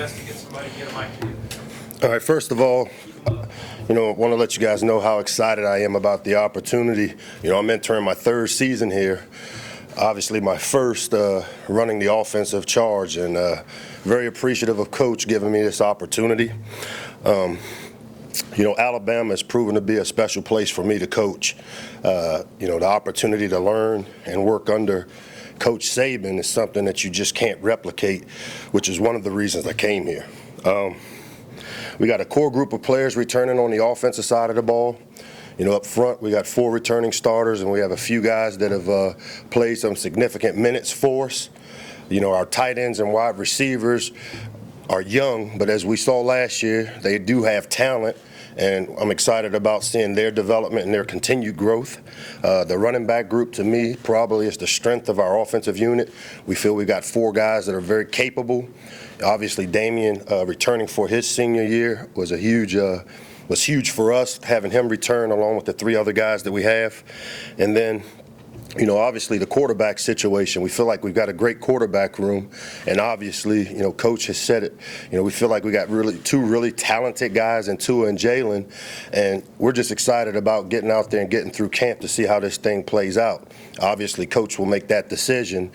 best to get somebody to get a mic to you. All right, first of all, I want to let you guys know how excited I am about the opportunity. I'm entering my third season here. Obviously, my first running the offensive charge, and very appreciative of Coach giving me this opportunity. Alabama has proven to be a special place for me to coach. The opportunity to learn and work under Coach Saban is something that you just can't replicate, which is one of the reasons I came here. We got a core group of players returning on the offensive side of the ball. Up front, we got 4 returning starters, and we have a few guys that have played some significant minutes for us. Our tight ends and wide receivers are young, but as we saw last year, they do have talent, and I'm excited about seeing their development and their continued growth. The running back group, to me, probably is the strength of our offensive unit. We feel we got 4 guys that are very capable. Obviously, Damian returning for his senior year was huge for us, having him return along with the 3 other guys that we have. And then, obviously the quarterback situation, we feel like we've got a great quarterback room. And obviously, Coach has said it, we feel like we got 2 really talented guys in Tua and Jalen. And we're just excited about getting out there and getting through camp to see how this thing plays out. Obviously, Coach will make that decision,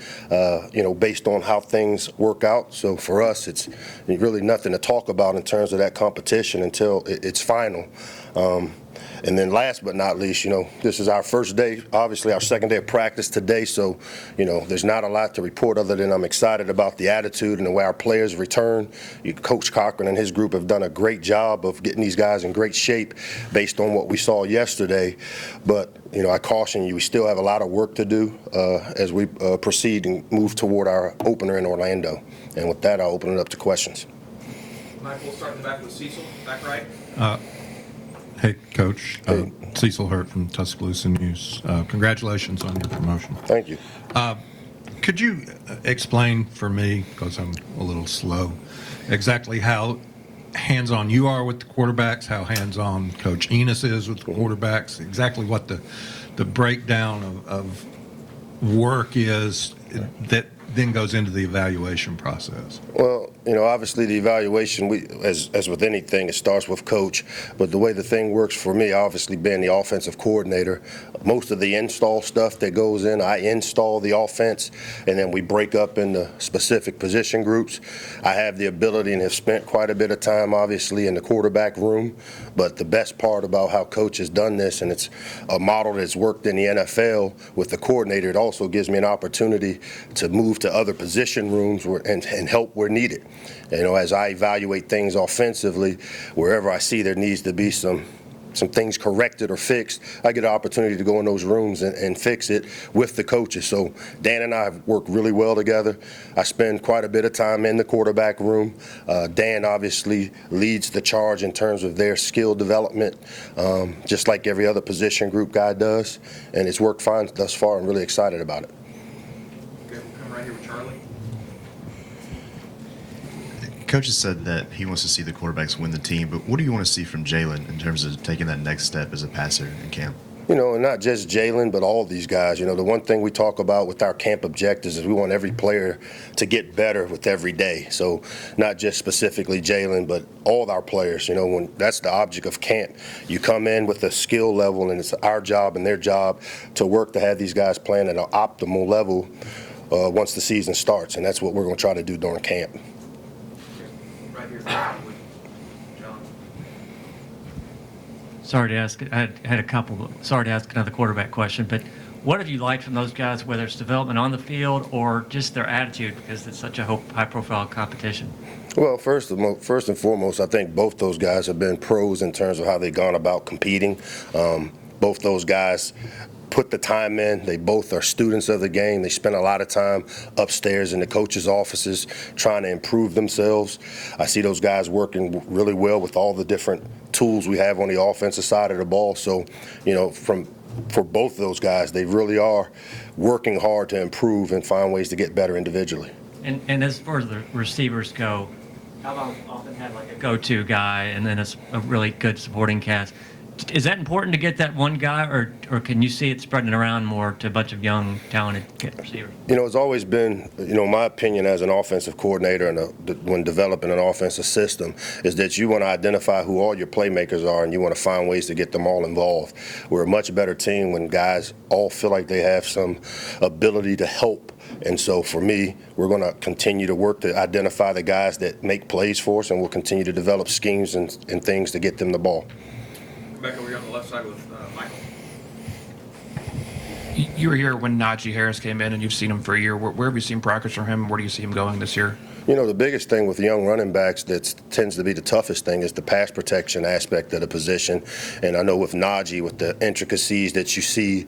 based on how things work out. So for us, it's really nothing to talk about in terms of that competition until it's final. And then last but not least, this is our first day, obviously our second day of practice today. So, there's not a lot to report other than I'm excited about the attitude and the way our players return. Coach Cochran and his group have done a great job of getting these guys in great shape based on what we saw yesterday. But, I caution you, we still have a lot of work to do as we proceed and move toward our opener in Orlando. And with that, I'll open it up to questions. Mike, we'll start in the back with Cecil, back right. Hey, Coach. Hey. Cecil Hurt from Tuscaloosa News. Congratulations on your promotion. Thank you. Could you explain for me, because I'm a little slow, exactly how hands-on you are with the quarterbacks, how hands-on Coach Enos is with the quarterbacks, exactly what the breakdown of work is that then goes into the evaluation process? Well, obviously the evaluation, as with anything, it starts with coach. But the way the thing works for me, obviously being the offensive coordinator, most of the install stuff that goes in, I install the offense, and then we break up into specific position groups. I have the ability and have spent quite a bit of time, obviously, in the quarterback room. But the best part about how coach has done this, and it's a model that's worked in the NFL with the coordinator, it also gives me an opportunity to move to other position rooms and help where needed. As I evaluate things offensively, wherever I see there needs to be some things corrected or fixed, I get an opportunity to go in those rooms and fix it with the coaches. So Dan and I have worked really well together. I spend quite a bit of time in the quarterback room. Dan obviously leads the charge in terms of their skill development, just like every other position group guy does. And it's worked fine thus far. I'm really excited about it. Okay, we'll come right here with Charlie. Coach has said that he wants to see the quarterbacks win the team, but what do you want to see from Jalen in terms of taking that next step as a passer in camp? And not just Jalen, but all these guys. The one thing we talk about with our camp objectives is we want every player to get better with every day. So not just specifically Jalen, but all of our players. When that's the object of camp. You come in with a skill level, and it's our job and their job to work to have these guys playing at an optimal level once the season starts, and that's what we're going to try to do during camp. Right here, John. Sorry to ask. I had a couple. Sorry to ask another quarterback question, but what have you liked from those guys, whether it's development on the field or just their attitude, because it's such a high-profile competition? Well, first and foremost, I think both those guys have been pros in terms of how they've gone about competing. Both those guys put the time in. They both are students of the game. They spend a lot of time upstairs in the coaches' offices trying to improve themselves. I see those guys working really well with all the different tools we have on the offensive side of the ball. So, for both of those guys, they really are working hard to improve and find ways to get better individually. And as far as the receivers go, I've often had like a go-to guy and then a really good supporting cast. Is that important to get that one guy, or can you see it spreading around more to a bunch of young, talented receivers? It's always been, my opinion as an offensive coordinator and when developing an offensive system is that you want to identify who all your playmakers are and you want to find ways to get them all involved. We're a much better team when guys all feel like they have some ability to help. And so for me, we're going to continue to work to identify the guys that make plays for us, and we'll continue to develop schemes and things to get them the ball. Come back over here on the left side with Michael. You were here when Nagi Harris came in, and you've seen him for a year. Where have you seen progress from him? Where do you see him going this year? The biggest thing with young running backs that tends to be the toughest thing is the pass protection aspect of the position. And I know with Nagi, with the intricacies that you see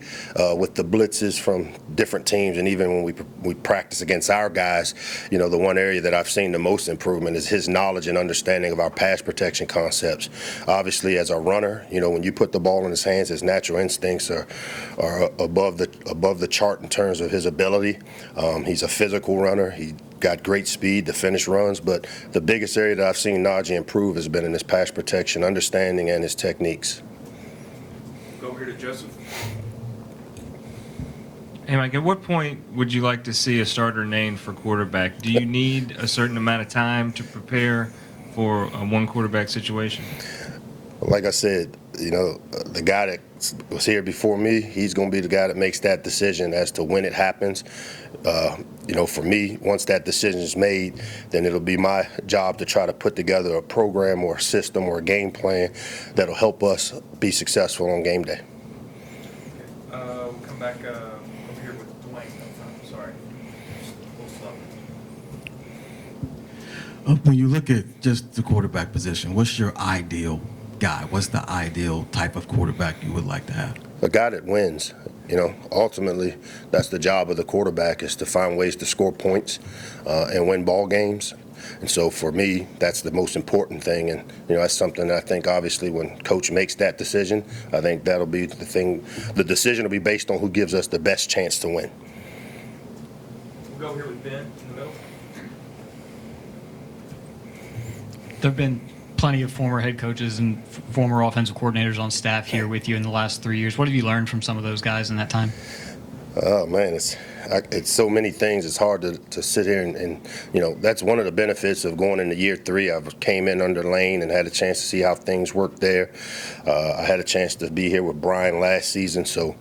with the blitzes from different teams, and even when we practice against our guys, the one area that I've seen the most improvement is his knowledge and understanding of our pass protection concepts. Obviously, as a runner, when you put the ball in his hands, his natural instincts are above the chart in terms of his ability. He's a physical runner. He got great speed to finish runs, but the biggest area that I've seen Nagi improve has been in his pass protection, understanding, and his techniques. Go over here to Joseph. Hey, Mike, at what point would you like to see a starter named for quarterback? Do you need a certain amount of time to prepare for a one quarterback situation? Like I said, the guy that was here before me, he's going to be the guy that makes that decision as to when it happens. For me, once that decision is made, then it'll be my job to try to put together a program or a system or a game plan that'll help us be successful on game day. We'll come back over here with Dwayne. Sorry. A little slow. When you look at just the quarterback position, what's your ideal guy? What's the ideal type of quarterback you would like to have? A guy that wins. Ultimately, that's the job of the quarterback, is to find ways to score points and win ball games. And so for me, that's the most important thing. And, that's something that I think, obviously, when coach makes that decision, I think that'll be the thing. The decision will be based on who gives us the best chance to win. We'll go over here with Ben in the middle. There have been plenty of former head coaches and former offensive coordinators on staff here with you in the last 3 years. What have you learned from some of those guys in that time? Oh, man, it's so many things. It's hard to sit here and that's one of the benefits of going into year 3. I came in under Lane and had a chance to see how things worked there. I had a chance to be here with Brian last season, so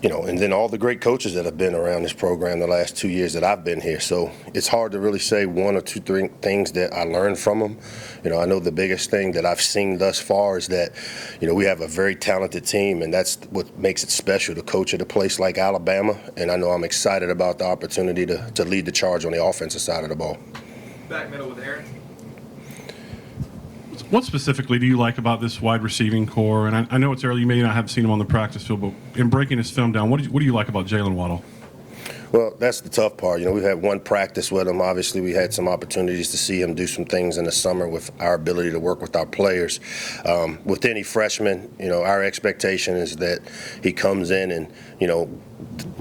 and then all the great coaches that have been around this program the last 2 years that I've been here. So it's hard to really say one or two, three things that I learned from them. I know the biggest thing that I've seen thus far is that, we have a very talented team, and that's what makes it special to coach at a place like Alabama. And I know I'm excited about the opportunity to lead the charge on the offensive side of the ball. Back middle with Aaron. What specifically do you like about this wide receiving core? And I know it's early, you may not have seen him on the practice field, but in breaking his film down, what do you like about Jalen Waddell? Well, that's the tough part. We've had one practice with him. Obviously, we had some opportunities to see him do some things in the summer with our ability to work with our players. With any freshman, our expectation is that he comes in and,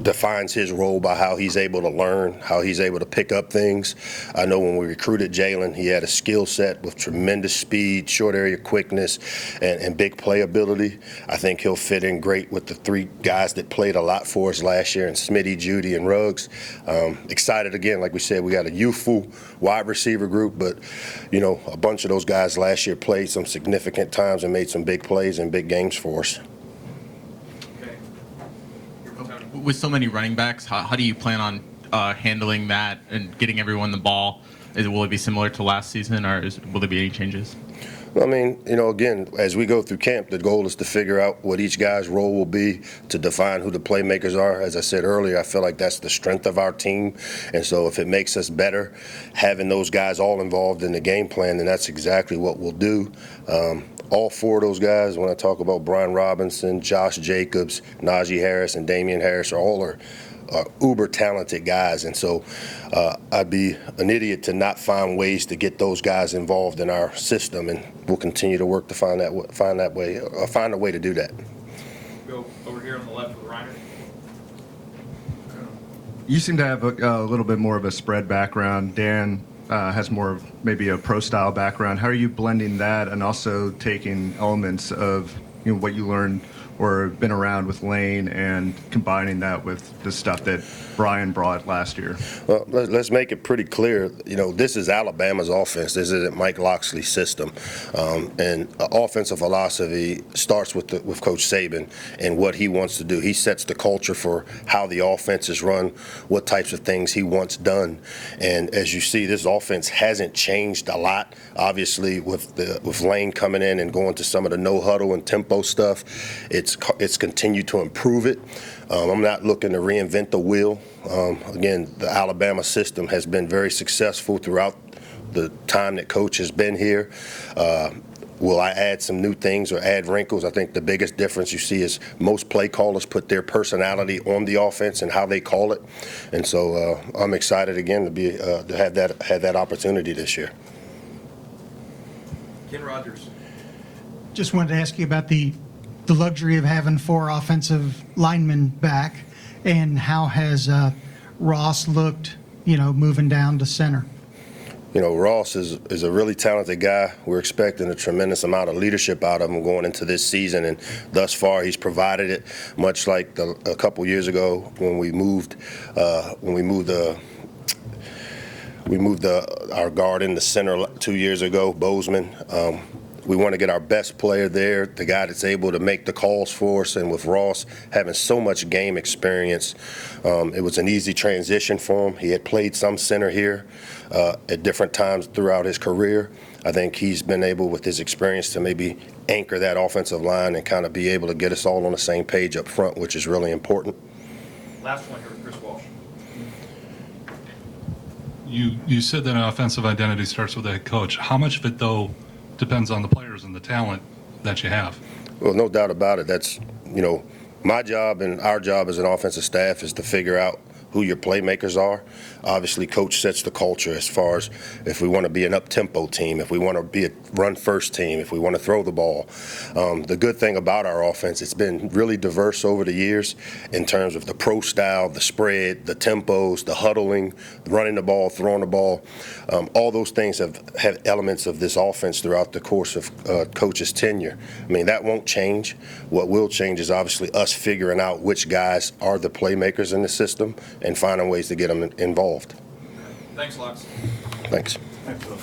defines his role by how he's able to learn, how he's able to pick up things. I know when we recruited Jalen, he had a skill set with tremendous speed, short area quickness, and big playability. I think he'll fit in great with the 3 guys that played a lot for us last year, and Smitty, Judy, and Ruggs. Excited again, like we said, we got a youthful wide receiver group, but, a bunch of those guys last year played some significant times and made some big plays and big games for us. With so many running backs, how do you plan on handling that and getting everyone the ball? Will it be similar to last season, or will there be any changes? I mean, again, as we go through camp, the goal is to figure out what each guy's role will be, to define who the playmakers are. As I said earlier, I feel like that's the strength of our team. And so if it makes us better, having those guys all involved in the game plan, then that's exactly what we'll do. All 4 of those guys, when I talk about Brian Robinson, Josh Jacobs, Nagi Harris, and Damian Harris, are uber talented guys. And so I'd be an idiot to not find ways to get those guys involved in our system, and we'll continue to work to find a way to do that. Go over here on the left with Reiner. You seem to have a little bit more of a spread background. Dan has more of maybe a pro-style background. How are you blending that and also taking elements of what you learned or been around with Lane and combining that with the stuff that Brian brought last year? Well, let's make it pretty clear. This is Alabama's offense. This isn't Mike Locksley's system. And offensive philosophy starts with Coach Saban and what he wants to do. He sets the culture for how the offense is run, what types of things he wants done. And as you see, this offense hasn't changed a lot. Obviously, with Lane coming in and going to some of the no huddle and tempo stuff, it's continued to improve it. I'm not looking to reinvent the wheel. Again, the Alabama system has been very successful throughout the time that Coach has been here. Will I add some new things or add wrinkles? I think the biggest difference you see is most play callers put their personality on the offense and how they call it. And so I'm excited again to have that opportunity this year. Ken Rogers. Just wanted to ask you about the luxury of having 4 offensive linemen back, and how has Ross looked, moving down to center? Ross is a really talented guy. We're expecting a tremendous amount of leadership out of him going into this season, and thus far he's provided it. Much like a couple years ago when we moved our guard in the center 2 years ago, Bozeman. We want to get our best player there, the guy that's able to make the calls for us. And with Ross having so much game experience, it was an easy transition for him. He had played some center here at different times throughout his career. I think he's been able, with his experience, to maybe anchor that offensive line and kind of be able to get us all on the same page up front, which is really important. Last one here with Chris Walsh. You said that an offensive identity starts with the head coach. How much of it, though, depends on the players and the talent that you have? Well, no doubt about it. That's, my job and our job as an offensive staff is to figure out who your playmakers are. Obviously, coach sets the culture as far as if we want to be an up-tempo team, if we want to be a run-first team, if we want to throw the ball. The good thing about our offense, it's been really diverse over the years in terms of the pro style, the spread, the tempos, the huddling, running the ball, throwing the ball. All those things have had elements of this offense throughout the course of Coach's tenure. I mean, that won't change. What will change is obviously us figuring out which guys are the playmakers in the system and finding ways to get them involved. Thanks, Lux. Thanks. Thanks, Phil.